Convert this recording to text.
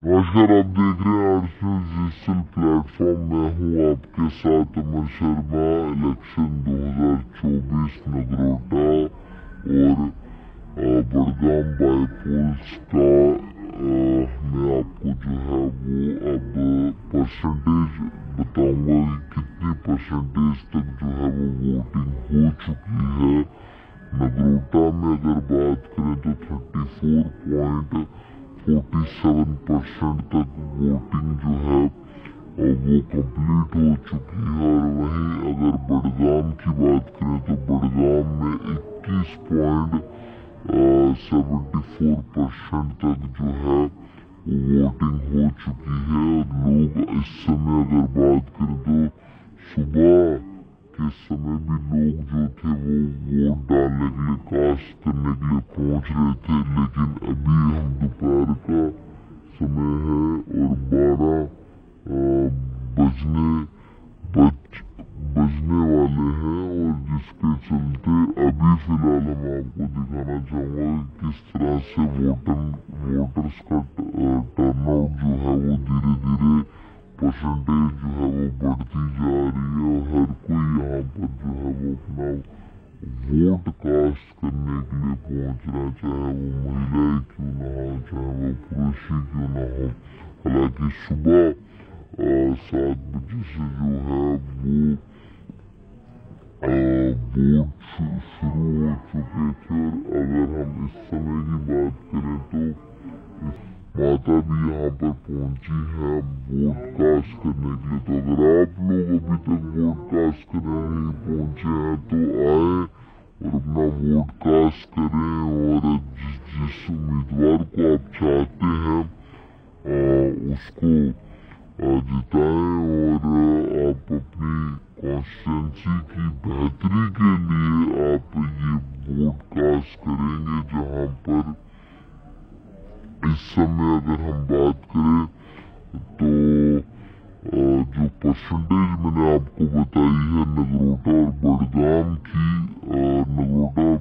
नमस्कार, आप देख रहे हैं आर्ट्स न्यूज डिजिटल प्लेटफॉर्म। मैं हूं आपके साथ अमर शर्मा। इलेक्शन 2024 नगरोटा और बड़गाम बाईपोल्स का मैं आपको जो है वो अब परसेंटेज बताऊंगा कि कितनी परसेंटेज तक जो है वो वोटिंग हो चुकी है। नगरोटा में अगर बात करें तो 34.47% तक वोटिंग जो है वो कंप्लीट हो चुकी है। और वहीं अगर बड़गाम की बात करें तो बड़गाम में 21.74% तक जो है वोटिंग हो चुकी है। और लोग इस समय अगर बात करें तो सुबह के समय भी लोग जो थे वो वोट डालने के लिए, कास्ट करने के लिए पहुंच रहे थे। लेकिन अभी हम दोपहर का समय है और 12 बजने वाले हैं, और जिसके चलते अभी फिलहाल हम आपको दिखाना चाहूँगा किस तरह से वोटर्स का टर्नआउट जो है वो धीरे धीरे परसेंटेज जो है वो बढ़ती जा रही है। और हर कोई यहाँ पर जो है वो अपना वोट कास्ट करने के लिए पहुंच रहा है, चाहे वो महिलाएं क्यों ना हो, चाहे वो पुरुष ही क्यों ना हो। हालांकि सुबह 7 बजे से जो है वो वोट शुरू हो चुके थे। और अगर हम इस समय की बात करें तो माता भी यहाँ पर पहुंची है वोट कास्ट करने के लिए। तो अगर आप लोग अभी तक वोट कास्ट करने नहीं पहुंचे हैं तो आए और अपना वोट कास्ट करें, और जिस उम्मीदवार को आप चाहते हैं उसको जिताएं। और आप अपनी कॉन्स्टिट्यूंसी की बेहतरी के लिए आप ये वोट कास्ट करेंगे। जहाँ पर इस समय अगर हम बात करें तो जो परसेंटेज मैंने आपको बताई है नगरोटा और बड़गाम की, नगरोटा और